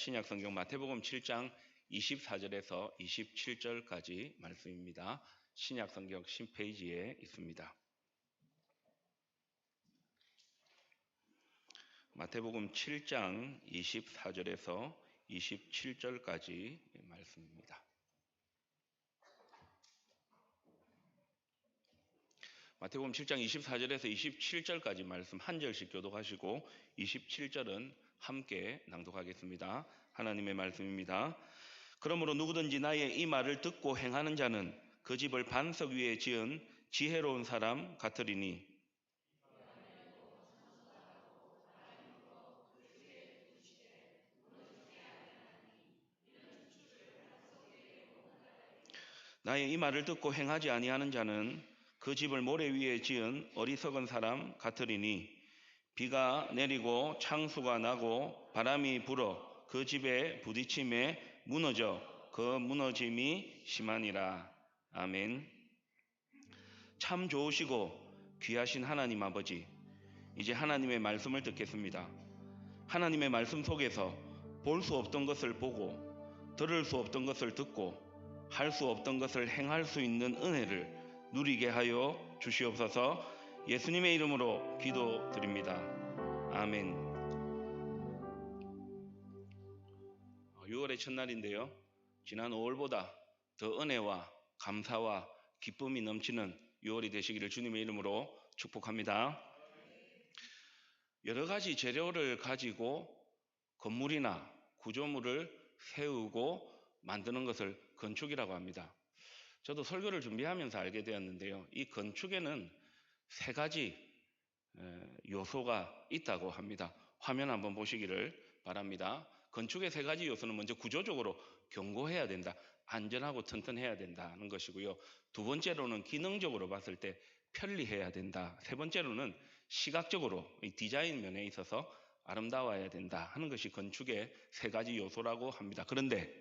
신약성경 마태복음 7장 24절에서 27절까지 말씀입니다. 신약성경 신페이지에 있습니다. 마태복음 7장 24절에서 27절까지 말씀입니다. 마태복음 7장 24절에서 27절까지 말씀 한 절씩 교독하시고 27절은 함께 낭독하겠습니다. 하나님의 말씀입니다. 그러므로 누구든지 나의 이 말을 듣고 행하는 자는 그 집을 반석 위에 지은 지혜로운 사람 같으리니 나의 이 말을 듣고 행하지 아니하는 자는 그 집을 모래 위에 지은 어리석은 사람 같으리니 비가 내리고 창수가 나고 바람이 불어 그 집에 부딪힘에 무너져 그 무너짐이 심하니라. 아멘. 참 좋으시고 귀하신 하나님 아버지, 이제 하나님의 말씀을 듣겠습니다. 하나님의 말씀 속에서 볼 수 없던 것을 보고 들을 수 없던 것을 듣고 할 수 없던 것을 행할 수 있는 은혜를 누리게 하여 주시옵소서. 예수님의 이름으로 기도드립니다. 아멘. 6월의 첫날인데요. 지난 5월보다 더 은혜와 감사와 기쁨이 넘치는 6월이 되시기를 주님의 이름으로 축복합니다. 여러 가지 재료를 가지고 건물이나 구조물을 세우고 만드는 것을 건축이라고 합니다. 저도 설교를 준비하면서 알게 되었는데요. 이 건축에는 세 가지 요소가 있다고 합니다. 화면 한번 보시기를 바랍니다. 건축의 세 가지 요소는 먼저 구조적으로 견고해야 된다. 안전하고 튼튼해야 된다는 것이고요. 두 번째로는 기능적으로 봤을 때 편리해야 된다. 세 번째로는 시각적으로 디자인 면에 있어서 아름다워야 된다 하는 것이 건축의 세 가지 요소라고 합니다. 그런데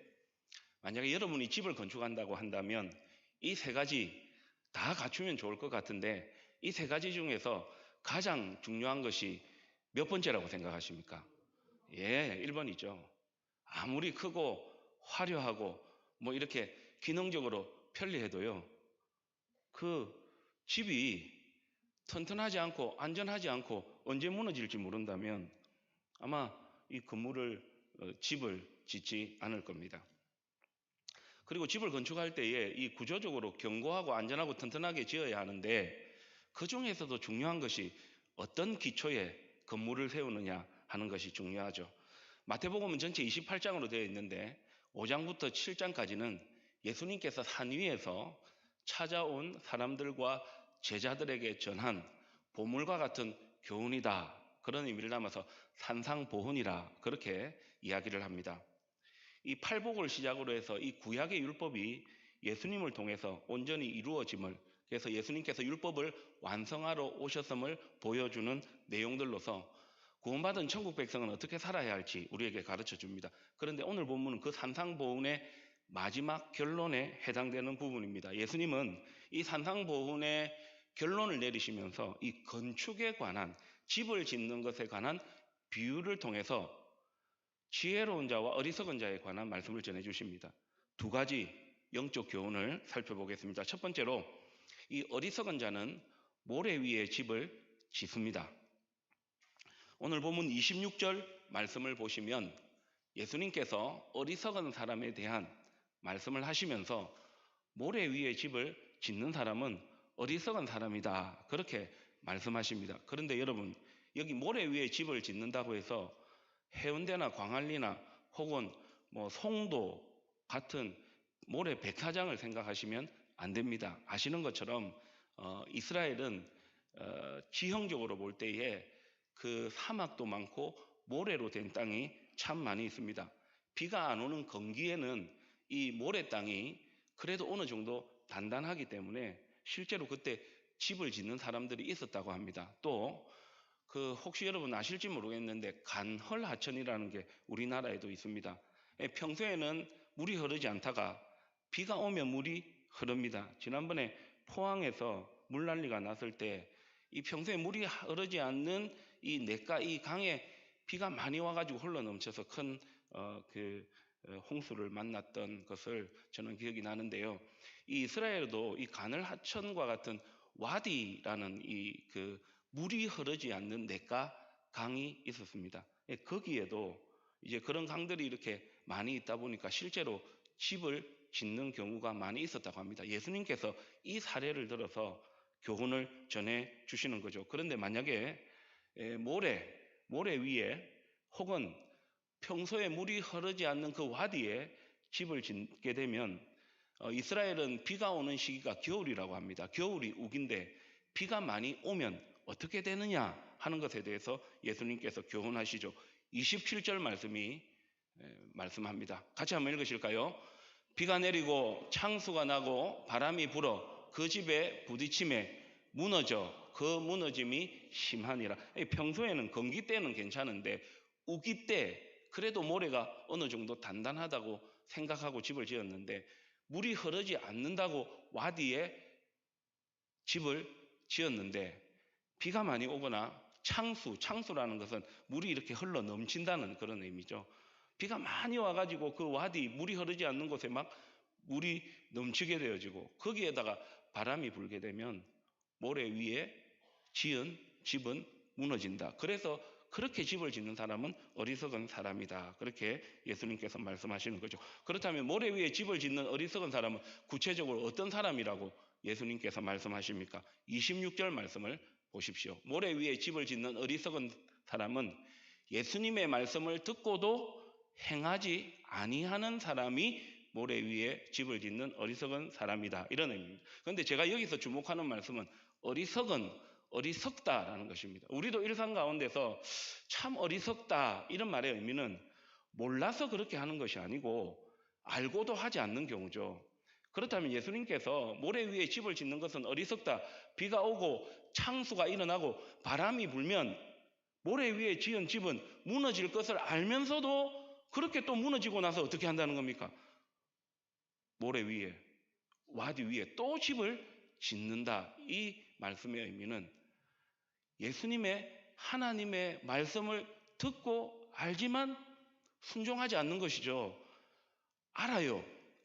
만약에 여러분이 집을 건축한다고 한다면 이 세 가지 다 갖추면 좋을 것 같은데 이 세 가지 중에서 가장 중요한 것이 몇 번째라고 생각하십니까? 1번이죠. 아무리 크고 화려하고 뭐 이렇게 기능적으로 편리해도요. 그 집이 튼튼하지 않고 안전하지 않고 언제 무너질지 모른다면 아마 이 집을 짓지 않을 겁니다. 그리고 집을 건축할 때에 이 구조적으로 견고하고 안전하고 튼튼하게 지어야 하는데 그 중에서도 중요한 것이 어떤 기초에 건물을 세우느냐 하는 것이 중요하죠. 마태복음은 전체 28장으로 되어 있는데 5장부터 7장까지는 예수님께서 산 위에서 찾아온 사람들과 제자들에게 전한 보물과 같은 교훈이다. 그런 의미를 담아서 산상보훈이라 그렇게 이야기를 합니다. 이 팔복을 시작으로 해서 이 구약의 율법이 예수님을 통해서 온전히 이루어짐을, 그래서 예수님께서 율법을 완성하러 오셨음을 보여주는 내용들로서 구원받은 천국 백성은 어떻게 살아야 할지 우리에게 가르쳐 줍니다. 그런데 오늘 본문은 그 산상보훈의 마지막 결론에 해당되는 부분입니다. 예수님은 이 산상보훈의 결론을 내리시면서 이 건축에 관한, 집을 짓는 것에 관한 비유를 통해서 지혜로운 자와 어리석은 자에 관한 말씀을 전해주십니다. 두 가지 영적 교훈을 살펴보겠습니다. 첫 번째로 이 어리석은 자는 모래 위에 집을 짓습니다. 오늘 본문 26절 말씀을 보시면 예수님께서 어리석은 사람에 대한 말씀을 하시면서 모래 위에 집을 짓는 사람은 어리석은 사람이다 그렇게 말씀하십니다. 그런데 여러분, 여기 모래 위에 집을 짓는다고 해서 해운대나 광안리나 혹은 송도 같은 모래 백사장을 생각하시면 안 됩니다. 아시는 것처럼 이스라엘은 지형적으로 볼 때에 그 사막도 많고 모래로 된 땅이 참 많이 있습니다. 비가 안 오는 건기에는 이 모래 땅이 그래도 어느 정도 단단하기 때문에 실제로 그때 집을 짓는 사람들이 있었다고 합니다. 또 혹시 여러분 아실지 모르겠는데 간헐하천이라는 게 우리나라에도 있습니다. 평소에는 물이 흐르지 않다가 비가 오면 물이 흐릅니다. 지난번에 포항에서 물난리가 났을 때 이 평소에 물이 흐르지 않는 이 냇가 이 강에 비가 많이 와가지고 흘러 넘쳐서 큰 홍수를 만났던 것을 저는 기억이 나는데요. 이 이스라엘도 이 가늘 하천과 같은 와디라는 물이 흐르지 않는 냇가 강이 있었습니다. 거기에도 이제 그런 강들이 이렇게 많이 있다 보니까 실제로 집을 짓는 경우가 많이 있었다고 합니다. 예수님께서 이 사례를 들어서 교훈을 전해 주시는 거죠. 그런데 만약에 모래 위에 혹은 평소에 물이 흐르지 않는 그 와디에 집을 짓게 되면 이스라엘은 비가 오는 시기가 겨울이라고 합니다. 겨울이 우기인데 비가 많이 오면 어떻게 되느냐 하는 것에 대해서 예수님께서 교훈하시죠. 27절 말씀이 말씀합니다. 같이 한번 읽으실까요? 비가 내리고 창수가 나고 바람이 불어 그 집에 부딪힘에 무너져 그 무너짐이 심하니라. 평소에는 건기 때는 괜찮은데 우기 때 그래도 모래가 어느 정도 단단하다고 생각하고 집을 지었는데 물이 흐르지 않는다고 와디에 집을 지었는데 비가 많이 오거나 창수라는 것은 물이 이렇게 흘러 넘친다는 그런 의미죠. 비가 많이 와가지고 그 와디 물이 흐르지 않는 곳에 막 물이 넘치게 되어지고 거기에다가 바람이 불게 되면 모래 위에 지은 집은 무너진다. 그래서 그렇게 집을 짓는 사람은 어리석은 사람이다. 그렇게 예수님께서 말씀하시는 거죠. 그렇다면 모래 위에 집을 짓는 어리석은 사람은 구체적으로 어떤 사람이라고 예수님께서 말씀하십니까? 26절 말씀을 보십시오. 모래 위에 집을 짓는 어리석은 사람은 예수님의 말씀을 듣고도 행하지 아니하는 사람이 모래 위에 집을 짓는 어리석은 사람이다. 이런 의미입니다. 그런데 제가 여기서 주목하는 말씀은 어리석다라는 것입니다. 우리도 일상 가운데서 참 어리석다 이런 말의 의미는 몰라서 그렇게 하는 것이 아니고 알고도 하지 않는 경우죠. 그렇다면 예수님께서 모래 위에 집을 짓는 것은 어리석다. 비가 오고 창수가 일어나고 바람이 불면 모래 위에 지은 집은 무너질 것을 알면서도 그렇게 또 무너지고 나서 어떻게 한다는 겁니까? 모래 위에, 와디 위에 또 집을 짓는다. 이 말씀의 의미는 예수님의 하나님의 말씀을 듣고 알지만 순종하지 않는 것이죠. 알아요.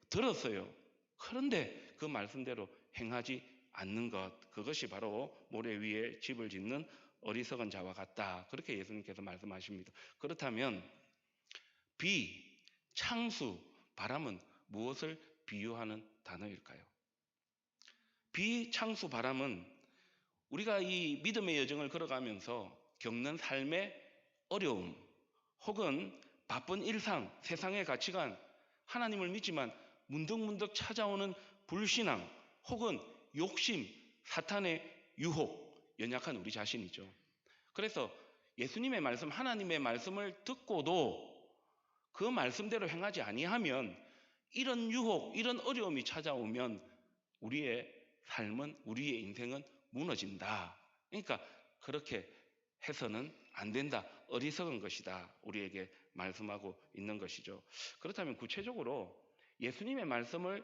들었어요. 그런데 그 말씀대로 행하지 않는 것, 그것이 바로 모래 위에 집을 짓는 어리석은 자와 같다. 그렇게 예수님께서 말씀하십니다. 그렇다면 비, 창수, 바람은 무엇을 비유하는 단어일까요? 비, 창수, 바람은 우리가 이 믿음의 여정을 걸어가면서 겪는 삶의 어려움 혹은 바쁜 일상, 세상의 가치관, 하나님을 믿지만 문득문득 찾아오는 불신앙 혹은 욕심, 사탄의 유혹, 연약한 우리 자신이죠. 그래서 예수님의 말씀, 하나님의 말씀을 듣고도 그 말씀대로 행하지 아니하면 이런 유혹, 이런 어려움이 찾아오면 우리의 삶은, 우리의 인생은 무너진다. 그러니까 그렇게 해서는 안 된다. 어리석은 것이다. 우리에게 말씀하고 있는 것이죠. 그렇다면 구체적으로 예수님의 말씀을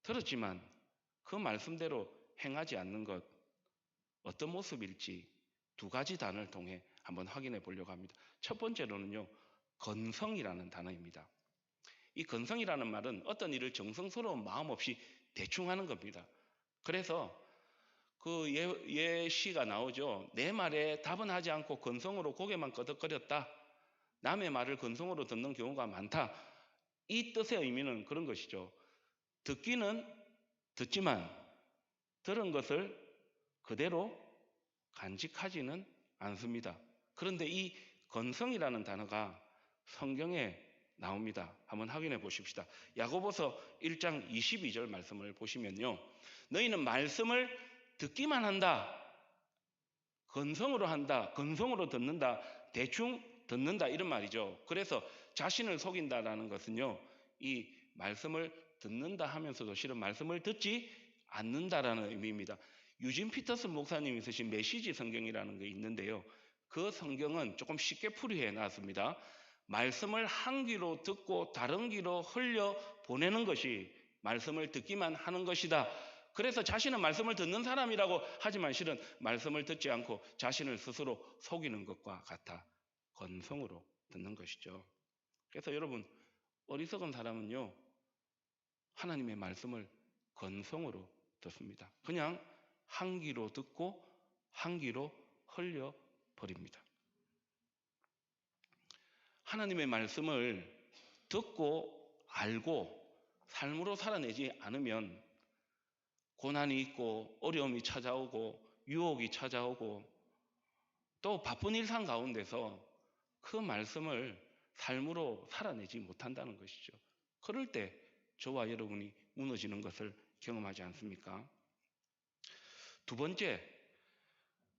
들었지만 그 말씀대로 행하지 않는 것 어떤 모습일지 두 가지 단어를 통해 한번 확인해 보려고 합니다. 첫 번째로는요, 건성이라는 단어입니다. 이 건성이라는 말은 어떤 일을 정성스러운 마음 없이 대충 하는 겁니다. 그래서 그 예시가 나오죠. 내 말에 답은 하지 않고 건성으로 고개만 끄덕거렸다. 남의 말을 건성으로 듣는 경우가 많다. 이 뜻의 의미는 그런 것이죠. 듣기는 듣지만 들은 것을 그대로 간직하지는 않습니다. 그런데 이 건성이라는 단어가 성경에 나옵니다. 한번 확인해 보십시다. 야고보서 1장 22절 말씀을 보시면요. 너희는 말씀을 듣기만 한다. 건성으로 한다. 건성으로 듣는다. 대충 듣는다. 이런 말이죠. 그래서 자신을 속인다라는 것은요. 이 말씀을 듣는다 하면서도 실은 말씀을 듣지 않는다라는 의미입니다. 유진 피터슨 목사님이 쓰신 메시지 성경이라는 게 있는데요. 그 성경은 조금 쉽게 풀이해 놨습니다. 말씀을 한 귀로 듣고 다른 귀로 흘려 보내는 것이 말씀을 듣기만 하는 것이다. 그래서 자신은 말씀을 듣는 사람이라고 하지만 실은 말씀을 듣지 않고 자신을 스스로 속이는 것과 같아 건성으로 듣는 것이죠. 그래서 여러분, 어리석은 사람은요, 하나님의 말씀을 건성으로 듣습니다. 그냥 한 귀로 듣고 한 귀로 흘려버립니다. 하나님의 말씀을 듣고 알고 삶으로 살아내지 않으면 고난이 있고 어려움이 찾아오고 유혹이 찾아오고 또 바쁜 일상 가운데서 그 말씀을 삶으로 살아내지 못한다는 것이죠. 그럴 때 저와 여러분이 무너지는 것을 경험하지 않습니까? 두 번째,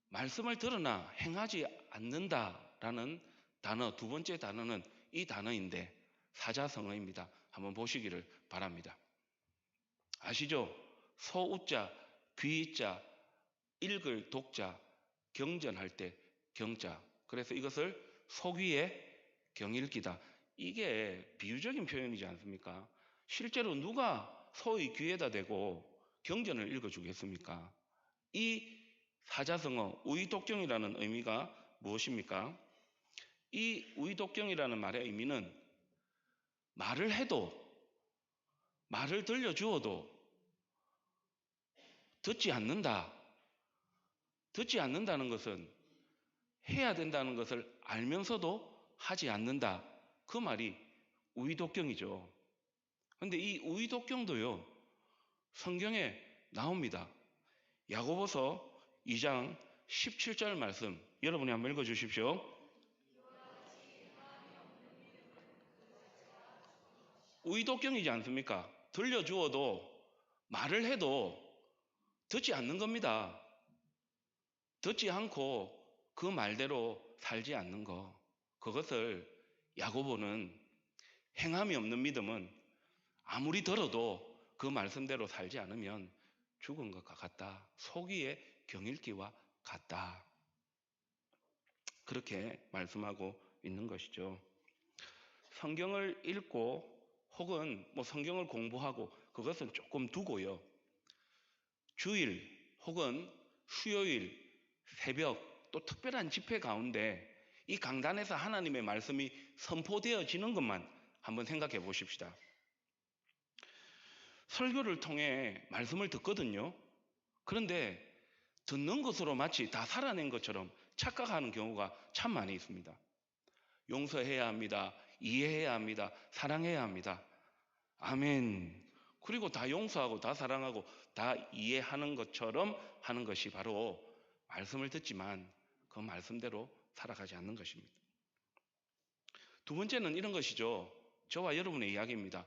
말씀을 들으나 행하지 않는다라는 단어, 두 번째 단어는 이 단어인데 사자성어입니다. 한번 보시기를 바랍니다. 아시죠? 소우자, 귀자, 읽을 독자, 경전할 때 경자. 그래서 이것을 소귀의 경읽기다. 이게 비유적인 표현이지 않습니까? 실제로 누가 소의 귀에다 대고 경전을 읽어주겠습니까? 이 사자성어 우의독경이라는 의미가 무엇입니까? 이 우의독경이라는 말의 의미는 말을 해도 말을 들려주어도 듣지 않는다. 듣지 않는다는 것은 해야 된다는 것을 알면서도 하지 않는다. 그 말이 우의독경이죠. 그런데 이 우의독경도요, 성경에 나옵니다. 야고보서 2장 17절 말씀, 여러분이 한번 읽어주십시오. 우의독경이지 않습니까? 들려주어도 말을 해도 듣지 않는 겁니다. 듣지 않고 그 말대로 살지 않는 거. 그것을 야고보는 행함이 없는 믿음은 아무리 들어도 그 말씀대로 살지 않으면 죽은 것과 같다. 소기의 경읽기와 같다. 그렇게 말씀하고 있는 것이죠. 성경을 읽고 혹은 성경을 공부하고 그것은 조금 두고요. 주일 혹은 수요일, 새벽 또 특별한 집회 가운데 이 강단에서 하나님의 말씀이 선포되어지는 것만 한번 생각해 보십시다. 설교를 통해 말씀을 듣거든요. 그런데 듣는 것으로 마치 다 살아낸 것처럼 착각하는 경우가 참 많이 있습니다. 용서해야 합니다. 이해해야 합니다. 사랑해야 합니다. 아멘. 그리고 다 용서하고 다 사랑하고 다 이해하는 것처럼 하는 것이 바로 말씀을 듣지만 그 말씀대로 살아가지 않는 것입니다. 두 번째는 이런 것이죠. 저와 여러분의 이야기입니다.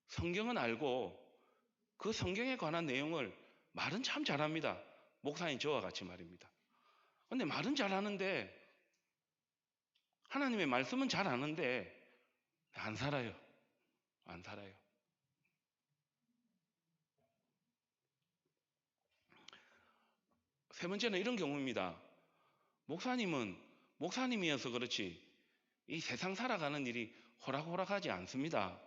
성경은 알고 그 성경에 관한 내용을 말은 참 잘합니다. 목사님 저와 같이 말입니다. 근데 말은 잘하는데 하나님의 말씀은 잘 아는데 안 살아요. 안 살아요. 세 번째는 이런 경우입니다. 목사님은 목사님이어서 그렇지 이 세상 살아가는 일이 호락호락하지 않습니다.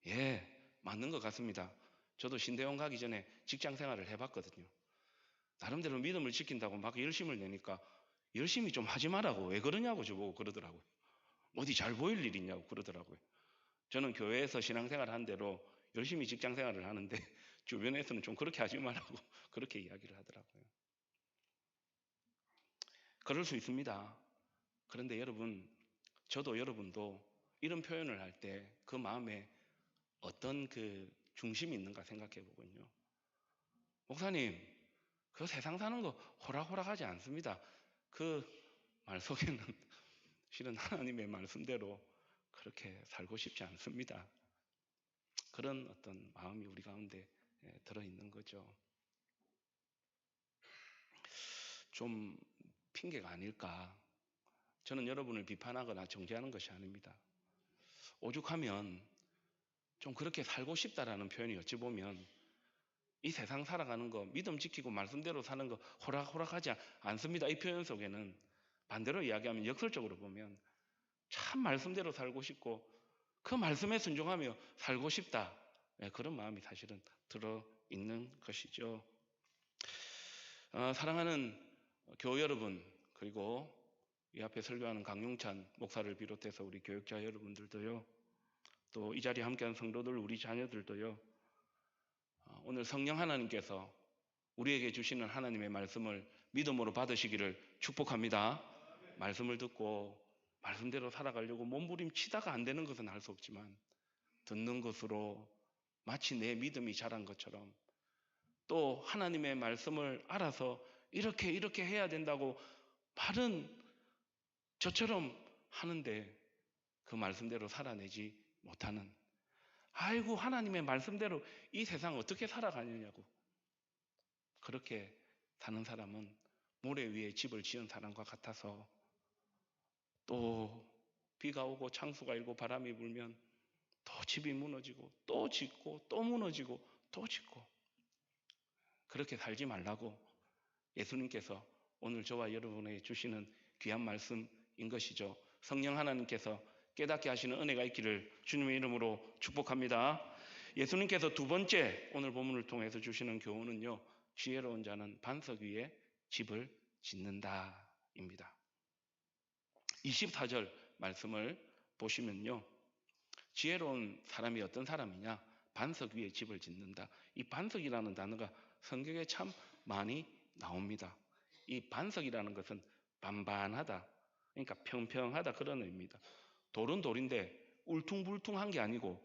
예, 맞는 것 같습니다. 저도 신대원 가기 전에 직장 생활을 해봤거든요. 나름대로 믿음을 지킨다고 막 열심을 내니까 열심히 좀 하지 말라고 왜 그러냐고 저보고 그러더라고요. 어디 잘 보일 일 있냐고 그러더라고요. 저는 교회에서 신앙생활을 한 대로 열심히 직장 생활을 하는데 주변에서는 좀 그렇게 하지 말라고 그렇게 이야기를 하더라고요. 그럴 수 있습니다. 그런데 여러분, 저도 여러분도 이런 표현을 할 때 그 마음에 어떤 그 중심이 있는가 생각해 보군요. 목사님, 그 세상 사는 거 호락호락하지 않습니다. 그 말 속에는 실은 하나님의 말씀대로 그렇게 살고 싶지 않습니다. 그런 어떤 마음이 우리 가운데 들어있는 거죠. 좀 핑계가 아닐까. 저는 여러분을 비판하거나 정죄하는 것이 아닙니다. 오죽하면 좀 그렇게 살고 싶다라는 표현이 어찌 보면 이 세상 살아가는 거 믿음 지키고 말씀대로 사는 거 호락호락하지 않습니다. 이 표현 속에는 반대로 이야기하면 역설적으로 보면 참 말씀대로 살고 싶고 그 말씀에 순종하며 살고 싶다. 그런 마음이 사실은 들어있는 것이죠. 사랑하는 교우 여러분 그리고 이 앞에 설교하는 강용찬 목사를 비롯해서 우리 교육자 여러분들도요, 또 이 자리에 함께한 성도들, 우리 자녀들도요, 오늘 성령 하나님께서 우리에게 주시는 하나님의 말씀을 믿음으로 받으시기를 축복합니다. 말씀을 듣고 말씀대로 살아가려고 몸부림치다가 안 되는 것은 알 수 없지만 듣는 것으로 마치 내 믿음이 자란 것처럼 또 하나님의 말씀을 알아서 이렇게 해야 된다고 말은 저처럼 하는데 그 말씀대로 살아내지 못하는, 아이고 하나님의 말씀대로 이 세상 어떻게 살아가느냐고 그렇게 사는 사람은 모래 위에 집을 지은 사람과 같아서 또 비가 오고 창수가 일고 바람이 불면 또 집이 무너지고 또 짓고 또 무너지고 또 짓고, 그렇게 살지 말라고 예수님께서 오늘 저와 여러분에게 주시는 귀한 말씀인 것이죠. 성령 하나님께서 깨닫게 하시는 은혜가 있기를 주님의 이름으로 축복합니다. 예수님께서 두 번째 오늘 본문을 통해서 주시는 교훈은요, 지혜로운 자는 반석 위에 집을 짓는다입니다. 24절 말씀을 보시면요, 지혜로운 사람이 어떤 사람이냐? 반석 위에 집을 짓는다. 이 반석이라는 단어가 성경에 참 많이 나옵니다. 이 반석이라는 것은 반반하다, 그러니까 평평하다 그런 의미입니다. 돌은 돌인데 울퉁불퉁한 게 아니고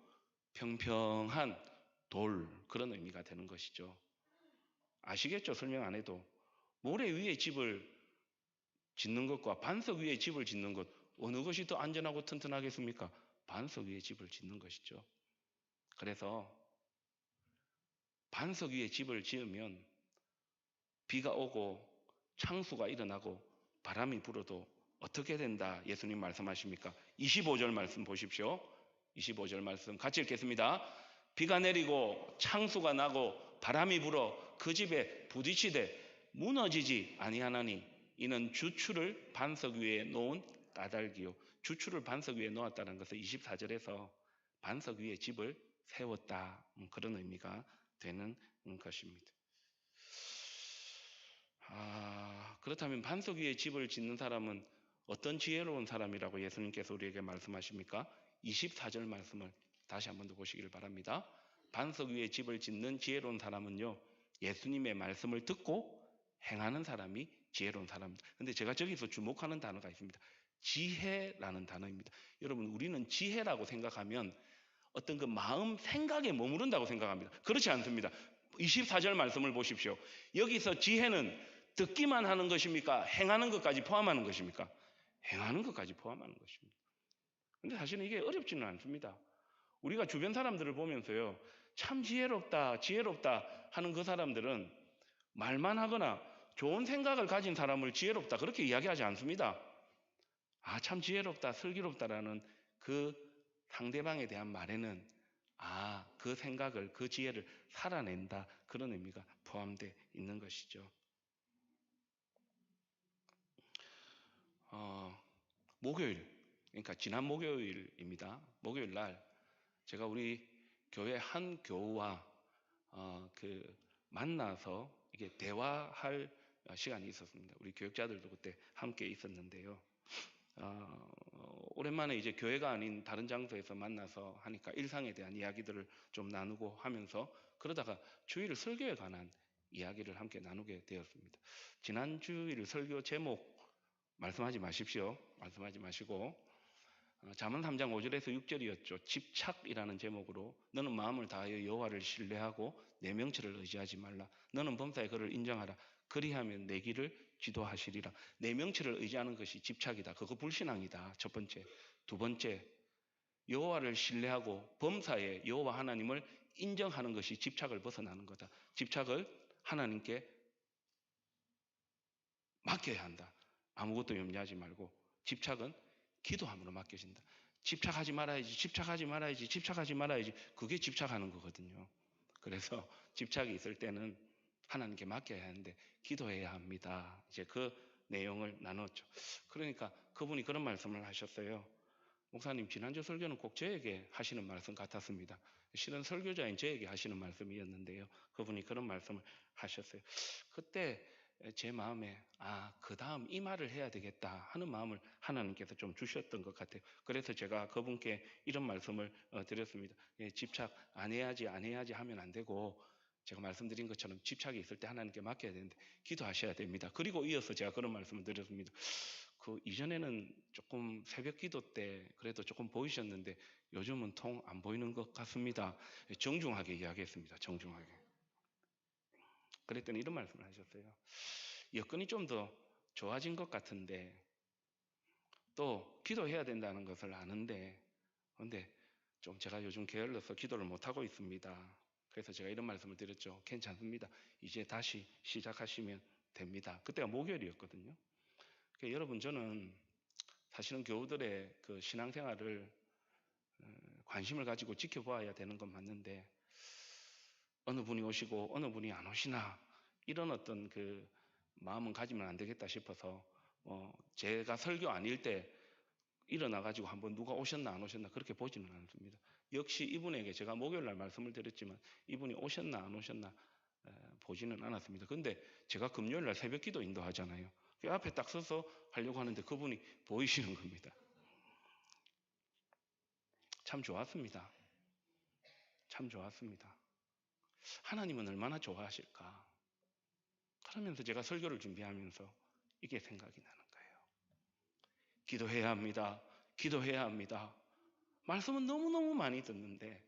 평평한 돌, 그런 의미가 되는 것이죠. 아시겠죠? 설명 안 해도. 모래 위에 집을 짓는 것과 반석 위에 집을 짓는 것, 어느 것이 더 안전하고 튼튼하겠습니까? 반석 위에 집을 짓는 것이죠. 그래서 반석 위에 집을 지으면 비가 오고 창수가 일어나고 바람이 불어도 어떻게 된다 예수님 말씀하십니까? 25절 말씀 보십시오. 25절 말씀 같이 읽겠습니다. 비가 내리고 창수가 나고 바람이 불어 그 집에 부딪히되 무너지지 아니하나니 이는 주추를 반석 위에 놓은 까닭이요. 주추를 반석 위에 놓았다는 것은 24절에서 반석 위에 집을 세웠다, 그런 의미가 되는 것입니다. 그렇다면 반석 위에 집을 짓는 사람은 어떤 지혜로운 사람이라고 예수님께서 우리에게 말씀하십니까? 24절 말씀을 다시 한번 더 보시기를 바랍니다. 반석 위에 집을 짓는 지혜로운 사람은요, 예수님의 말씀을 듣고 행하는 사람이 지혜로운 사람입니다. 그런데 제가 저기서 주목하는 단어가 있습니다. 지혜라는 단어입니다. 여러분, 우리는 지혜라고 생각하면 어떤 그 마음, 생각에 머무른다고 생각합니다. 그렇지 않습니다. 24절 말씀을 보십시오. 여기서 지혜는 듣기만 하는 것입니까? 행하는 것까지 포함하는 것입니까? 행하는 것까지 포함하는 것입니다. 근데 사실은 이게 어렵지는 않습니다. 우리가 주변 사람들을 보면서요, 참 지혜롭다 하는 그 사람들은 말만 하거나 좋은 생각을 가진 사람을 지혜롭다 그렇게 이야기하지 않습니다. 참 지혜롭다, 슬기롭다라는 그 상대방에 대한 말에는 그 생각을, 그 지혜를 살아낸다, 그런 의미가 포함되어 있는 것이죠. 목요일, 그러니까 지난 목요일입니다. 목요일 날 제가 우리 교회 한 교우와 만나서 이게 대화할 시간이 있었습니다. 우리 교육자들도 그때 함께 있었는데요. 오랜만에 이제 교회가 아닌 다른 장소에서 만나서 하니까 일상에 대한 이야기들을 좀 나누고 하면서 그러다가 주일 설교에 관한 이야기를 함께 나누게 되었습니다. 지난 주일 설교 제목 말씀하지 마십시오. 말씀하지 마시고 잠언 3장 5절에서 6절이었죠. 집착이라는 제목으로 너는 마음을 다하여 여호와를 신뢰하고 내 명철을 의지하지 말라. 너는 범사에 그를 인정하라. 그리하면 내 길을 지도하시리라. 내 명철을 의지하는 것이 집착이다. 그거 불신앙이다. 첫 번째. 두 번째, 여호와를 신뢰하고 범사에 여호와 하나님을 인정하는 것이 집착을 벗어나는 거다. 집착을 하나님께 맡겨야 한다. 아무것도 염려하지 말고 집착은 기도함으로 맡겨진다. 집착하지 말아야지. 그게 집착하는 거거든요. 그래서 집착이 있을 때는 하나님께 맡겨야 하는데 기도해야 합니다. 이제 그 내용을 나눴죠. 그러니까 그분이 그런 말씀을 하셨어요. 목사님, 지난주 설교는 꼭 저에게 하시는 말씀 같았습니다. 실은 설교자인 저에게 하시는 말씀이었는데요. 그분이 그런 말씀을 하셨어요. 그때 제 마음에 그 다음 이 말을 해야 되겠다 하는 마음을 하나님께서 좀 주셨던 것 같아요. 그래서 제가 그분께 이런 말씀을 드렸습니다. 집착 안 해야지 하면 안 되고, 제가 말씀드린 것처럼 집착이 있을 때 하나님께 맡겨야 되는데 기도하셔야 됩니다. 그리고 이어서 제가 그런 말씀을 드렸습니다. 그 이전에는 조금 새벽 기도 때 그래도 조금 보이셨는데 요즘은 통 안 보이는 것 같습니다. 정중하게 이야기했습니다. 정중하게. 그랬더니 이런 말씀을 하셨어요. 여건이 좀 더 좋아진 것 같은데, 또 기도해야 된다는 것을 아는데, 근데 좀 제가 요즘 게을러서 기도를 못하고 있습니다. 그래서 제가 이런 말씀을 드렸죠. 괜찮습니다. 이제 다시 시작하시면 됩니다. 그때가 목요일이었거든요. 그러니까 여러분, 저는 사실은 교우들의 그 신앙생활을 관심을 가지고 지켜봐야 되는 건 맞는데, 어느 분이 오시고 어느 분이 안 오시나 이런 어떤 그 마음은 가지면 안 되겠다 싶어서 제가 설교 아닐 때 일어나 가지고 한번 누가 오셨나 안 오셨나 그렇게 보지는 않습니다. 역시 이분에게 제가 목요일 날 말씀을 드렸지만 이분이 오셨나 안 오셨나 보지는 않았습니다. 근데 제가 금요일 날 새벽 기도 인도하잖아요. 그 앞에 딱 서서 하려고 하는데 그분이 보이시는 겁니다. 참 좋았습니다. 참 좋았습니다. 하나님은 얼마나 좋아하실까? 그러면서 제가 설교를 준비하면서 이게 생각이 나는 거예요. 기도해야 합니다. 기도해야 합니다. 말씀은 너무너무 많이 듣는데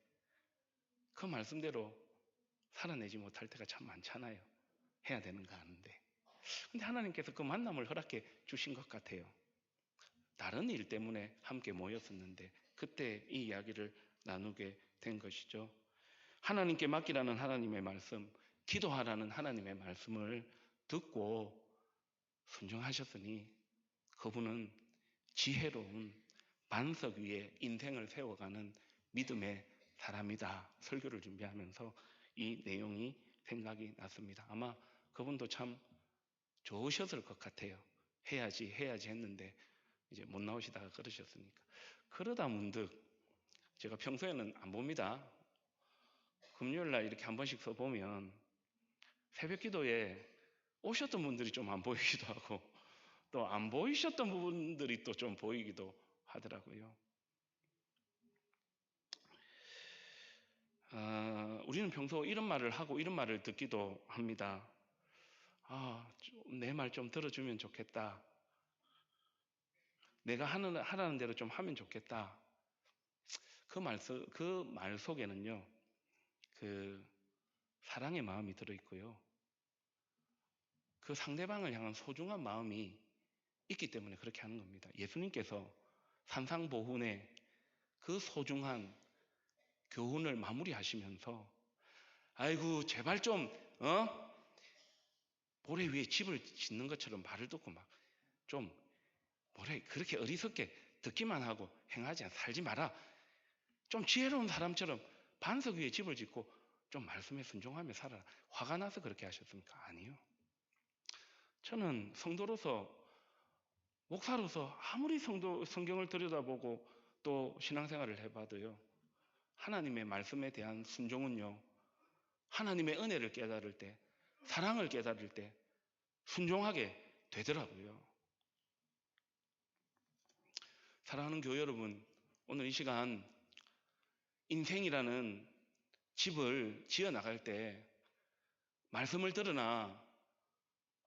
그 말씀대로 살아내지 못할 때가 참 많잖아요. 해야 되는 거 아는데. 근데 하나님께서 그 만남을 허락해 주신 것 같아요. 다른 일 때문에 함께 모였었는데 그때 이 이야기를 나누게 된 것이죠. 하나님께 맡기라는 하나님의 말씀, 기도하라는 하나님의 말씀을 듣고 순종하셨으니 그분은 지혜로운 반석 위에 인생을 세워가는 믿음의 사람이다. 설교를 준비하면서 이 내용이 생각이 났습니다. 아마 그분도 참 좋으셨을 것 같아요. 해야지 했는데 이제 못 나오시다가 그러셨으니까. 그러다 문득 제가 평소에는 안 봅니다. 금요일 날 이렇게 한 번씩 써보면 새벽 기도에 오셨던 분들이 좀 안 보이기도 하고 또 안 보이셨던 분들이 또 좀 보이기도 하더라고요. 우리는 평소 이런 말을 하고 이런 말을 듣기도 합니다. 내 말 좀 들어주면 좋겠다. 내가 하라는 대로 좀 하면 좋겠다. 그 말 속에는요, 그 사랑의 마음이 들어있고요. 그 상대방을 향한 소중한 마음이 있기 때문에 그렇게 하는 겁니다. 예수님께서 산상보훈의 그 소중한 교훈을 마무리하시면서 아이고 제발 좀 모래 위에 집을 짓는 것처럼 말을 듣고 막 좀 그렇게 어리석게 듣기만 하고 행하지 않아 살지 마라. 좀 지혜로운 사람처럼 반석 위에 집을 짓고 좀 말씀에 순종하며 살아라. 화가 나서 그렇게 하셨습니까? 아니요. 저는 성도로서 목사로서 아무리 성경을 들여다보고 또 신앙생활을 해봐도요. 하나님의 말씀에 대한 순종은요. 하나님의 은혜를 깨달을 때, 사랑을 깨달을 때 순종하게 되더라고요. 사랑하는 교회 여러분, 오늘 이 시간 인생이라는 집을 지어 나갈 때 말씀을 들으나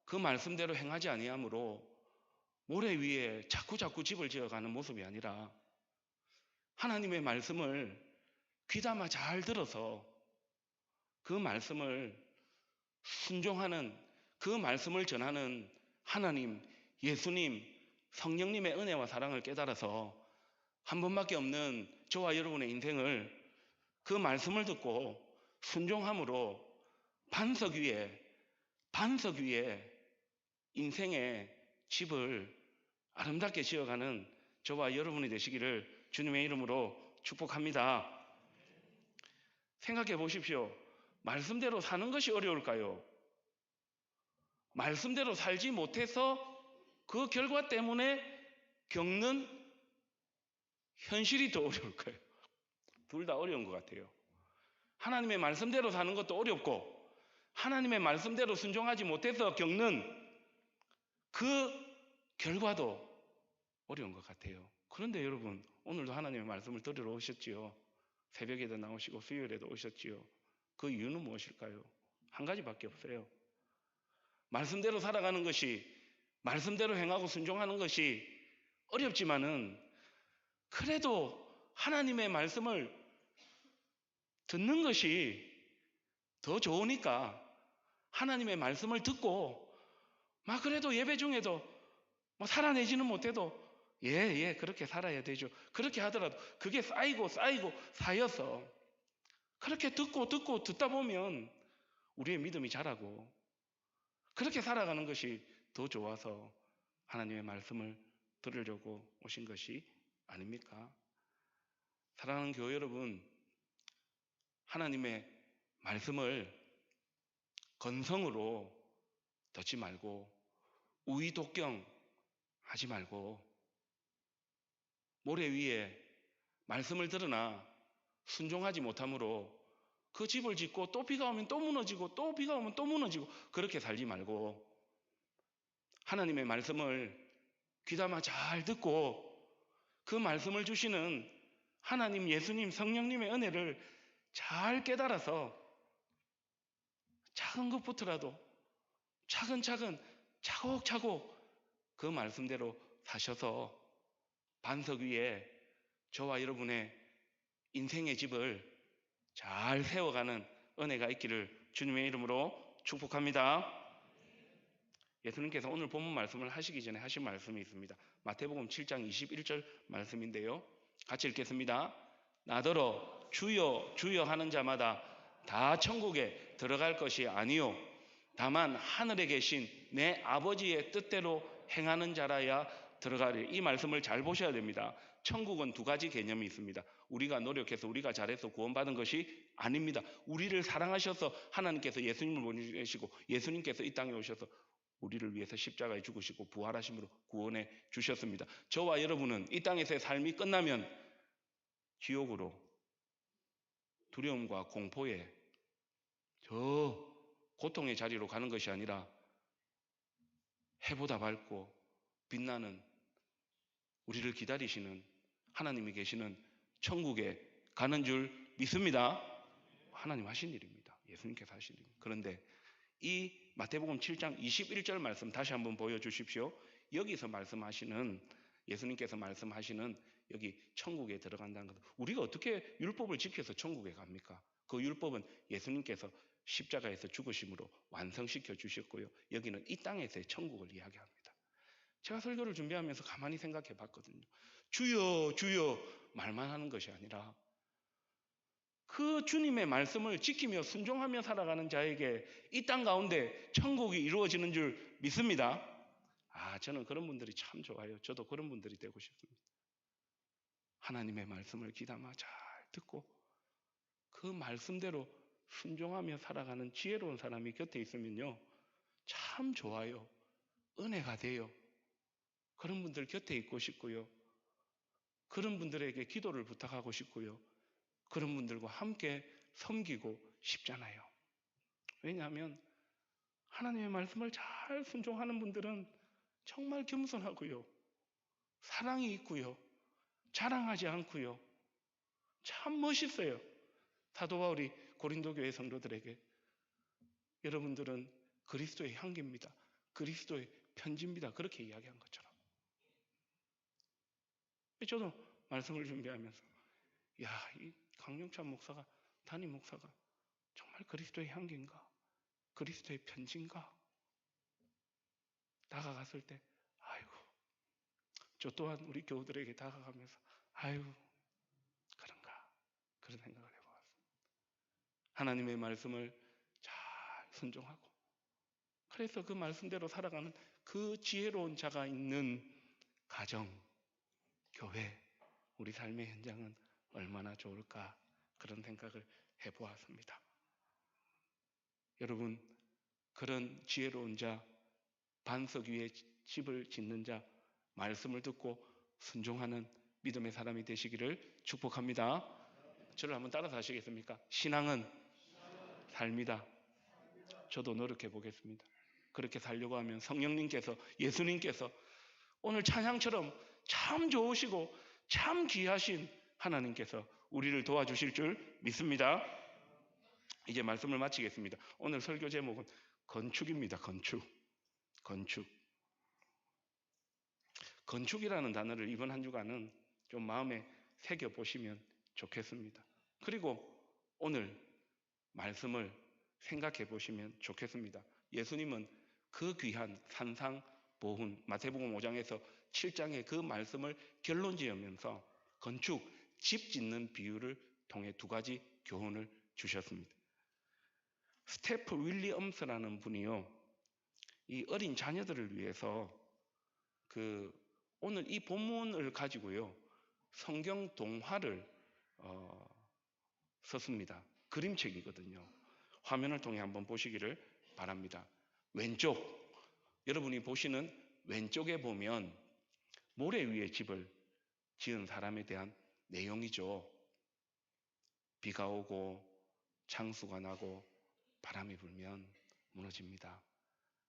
그 말씀대로 행하지 아니하므로 모래 위에 자꾸 집을 지어가는 모습이 아니라 하나님의 말씀을 귀담아 잘 들어서 그 말씀을 순종하는, 그 말씀을 전하는 하나님, 예수님, 성령님의 은혜와 사랑을 깨달아서 한 번밖에 없는 저와 여러분의 인생을 그 말씀을 듣고 순종함으로 반석 위에 인생의 집을 아름답게 지어가는 저와 여러분이 되시기를 주님의 이름으로 축복합니다. 생각해 보십시오. 말씀대로 사는 것이 어려울까요? 말씀대로 살지 못해서 그 결과 때문에 겪는 현실이 더 어려울까요? 둘 다 어려운 것 같아요. 하나님의 말씀대로 사는 것도 어렵고 하나님의 말씀대로 순종하지 못해서 겪는 그 결과도 어려운 것 같아요. 그런데 여러분, 오늘도 하나님의 말씀을 들으러 오셨지요. 새벽에도 나오시고 수요일에도 오셨지요. 그 이유는 무엇일까요? 한 가지밖에 없어요. 말씀대로 살아가는 것이, 말씀대로 행하고 순종하는 것이 어렵지만은 그래도 하나님의 말씀을 듣는 것이 더 좋으니까 하나님의 말씀을 듣고 막 그래도 예배 중에도 뭐 살아내지는 못해도 그렇게 살아야 되죠. 그렇게 하더라도 그게 쌓이고 쌓여서 그렇게 듣고 듣다 보면 우리의 믿음이 자라고 그렇게 살아가는 것이 더 좋아서 하나님의 말씀을 들으려고 오신 것이 아닙니까? 사랑하는 교회 여러분, 하나님의 말씀을 건성으로 듣지 말고 우의독경 하지 말고 모래 위에 말씀을 들으나 순종하지 못함으로 그 집을 짓고 또 비가 오면 또 무너지고 또 비가 오면 또 무너지고 그렇게 살지 말고 하나님의 말씀을 귀담아 잘 듣고 그 말씀을 주시는 하나님, 예수님, 성령님의 은혜를 잘 깨달아서 작은 것부터라도 차근차근 차곡차곡 그 말씀대로 사셔서 반석 위에 저와 여러분의 인생의 집을 잘 세워가는 은혜가 있기를 주님의 이름으로 축복합니다. 예수님께서 오늘 본문 말씀을 하시기 전에 하신 말씀이 있습니다. 마태복음 7장 21절 말씀인데요. 같이 읽겠습니다. 나더러 주여 주여 하는 자마다 다 천국에 들어갈 것이 아니요 다만 하늘에 계신 내 아버지의 뜻대로 행하는 자라야 들어가리. 이 말씀을 잘 보셔야 됩니다. 천국은 두 가지 개념이 있습니다. 우리가 노력해서 우리가 잘해서 구원받은 것이 아닙니다. 우리를 사랑하셔서 하나님께서 예수님을 보내주시고 예수님께서 이 땅에 오셔서 우리를 위해서 십자가에 죽으시고 부활하심으로 구원해 주셨습니다. 저와 여러분은 이 땅에서의 삶이 끝나면 지옥으로 두려움과 공포에 저 고통의 자리로 가는 것이 아니라 해보다 밝고 빛나는 우리를 기다리시는 하나님이 계시는 천국에 가는 줄 믿습니다. 하나님 하신 일입니다. 예수님께서 하신 일입니다. 그런데 이 마태복음 7장 21절 말씀 다시 한번 보여주십시오. 여기서 말씀하시는 예수님께서 말씀하시는 여기 천국에 들어간다는 것. 우리가 어떻게 율법을 지켜서 천국에 갑니까? 그 율법은 예수님께서 십자가에서 죽으심으로 완성시켜 주셨고요. 여기는 이 땅에서의 천국을 이야기합니다. 제가 설교를 준비하면서 가만히 생각해 봤거든요. 주여 주여 말만 하는 것이 아니라 그 주님의 말씀을 지키며 순종하며 살아가는 자에게 이 땅 가운데 천국이 이루어지는 줄 믿습니다. 저는 그런 분들이 참 좋아요. 저도 그런 분들이 되고 싶습니다. 하나님의 말씀을 귀담아 잘 듣고 그 말씀대로 순종하며 살아가는 지혜로운 사람이 곁에 있으면요 참 좋아요. 은혜가 돼요. 그런 분들 곁에 있고 싶고요. 그런 분들에게 기도를 부탁하고 싶고요. 그런 분들과 함께 섬기고 싶잖아요. 왜냐하면 하나님의 말씀을 잘 순종하는 분들은 정말 겸손하고요. 사랑이 있고요. 자랑하지 않고요. 참 멋있어요. 사도 바울이 고린도 교회 성도들에게 여러분들은 그리스도의 향기입니다. 그리스도의 편지입니다. 그렇게 이야기한 것처럼. 저도 말씀을 준비하면서 이 강용찬 목사가 담임 목사가 정말 그리스도의 향기인가? 그리스도의 편지인가? 다가갔을 때 저 또한 우리 교우들에게 다가가면서 그런가? 그런 생각을 해보았습니다. 하나님의 말씀을 잘 순종하고 그래서 그 말씀대로 살아가는 그 지혜로운 자가 있는 가정, 교회, 우리 삶의 현장은 얼마나 좋을까 그런 생각을 해보았습니다. 여러분, 그런 지혜로운 자, 반석 위에 집을 짓는 자, 말씀을 듣고 순종하는 믿음의 사람이 되시기를 축복합니다. 저를 한번 따라서 하시겠습니까? 신앙은 삶이다. 저도 노력해 보겠습니다. 그렇게 살려고 하면 성령님께서, 예수님께서 오늘 찬양처럼 참 좋으시고 참 귀하신 하나님께서 우리를 도와주실 줄 믿습니다. 이제 말씀을 마치겠습니다. 오늘 설교 제목은 건축입니다. 건축. 건축이라는 단어를 이번 한 주간은 좀 마음에 새겨 보시면 좋겠습니다. 그리고 오늘 말씀을 생각해 보시면 좋겠습니다. 예수님은 그 귀한 산상보훈 마태복음 5장에서 7장의 그 말씀을 결론 지으면서 건축, 집 짓는 비유를 통해 두 가지 교훈을 주셨습니다. 스테프 윌리엄스라는 분이요, 이 어린 자녀들을 위해서 오늘 이 본문을 가지고요 성경 동화를 썼습니다. 그림책이거든요. 화면을 통해 한번 보시기를 바랍니다. 왼쪽, 여러분이 보시는 왼쪽에 보면 모래 위에 집을 지은 사람에 대한 내용이죠. 비가 오고 창수가 나고 바람이 불면 무너집니다.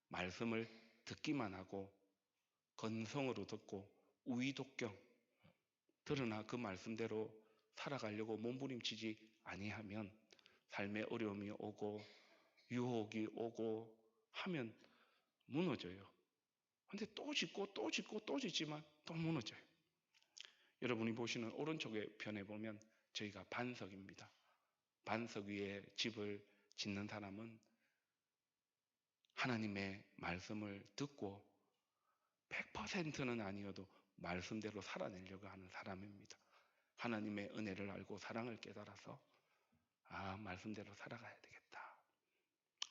말씀을 듣기만 하고 건성으로 듣고 우의독경 들으나 그 말씀대로 살아가려고 몸부림치지 아니하면 삶의 어려움이 오고 유혹이 오고 하면 무너져요. 근데 또 짓고 또 짓고 또 짓지만 또 무너져요. 여러분이 보시는 오른쪽에 편에 보면 저희가 반석입니다. 반석 위에 집을 짓는 사람은 하나님의 말씀을 듣고 100%는 아니어도 말씀대로 살아내려고 하는 사람입니다. 하나님의 은혜를 알고 사랑을 깨달아서 말씀대로 살아가야 되겠다.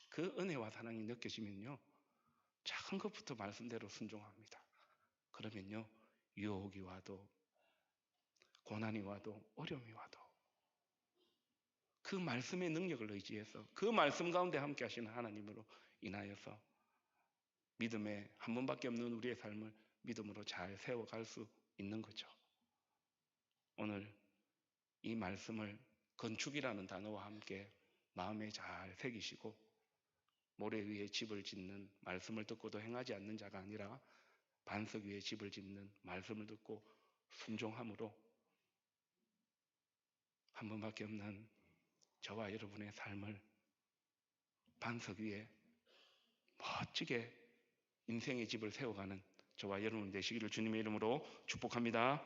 그 은혜와 사랑이 느껴지면요 작은 것부터 말씀대로 순종합니다. 그러면요 유혹이 와도 고난이 와도 어려움이 와도 그 말씀의 능력을 의지해서 그 말씀 가운데 함께 하시는 하나님으로 인하여서 믿음의 한 번밖에 없는 우리의 삶을 믿음으로 잘 세워갈 수 있는 거죠. 오늘 이 말씀을 건축이라는 단어와 함께 마음에 잘 새기시고 모래 위에 집을 짓는 말씀을 듣고도 행하지 않는 자가 아니라 반석 위에 집을 짓는 말씀을 듣고 순종함으로 한 번밖에 없는 저와 여러분의 삶을 반석 위에 멋지게 인생의 집을 세워가는 저와 여러분 되시기를 주님의 이름으로 축복합니다.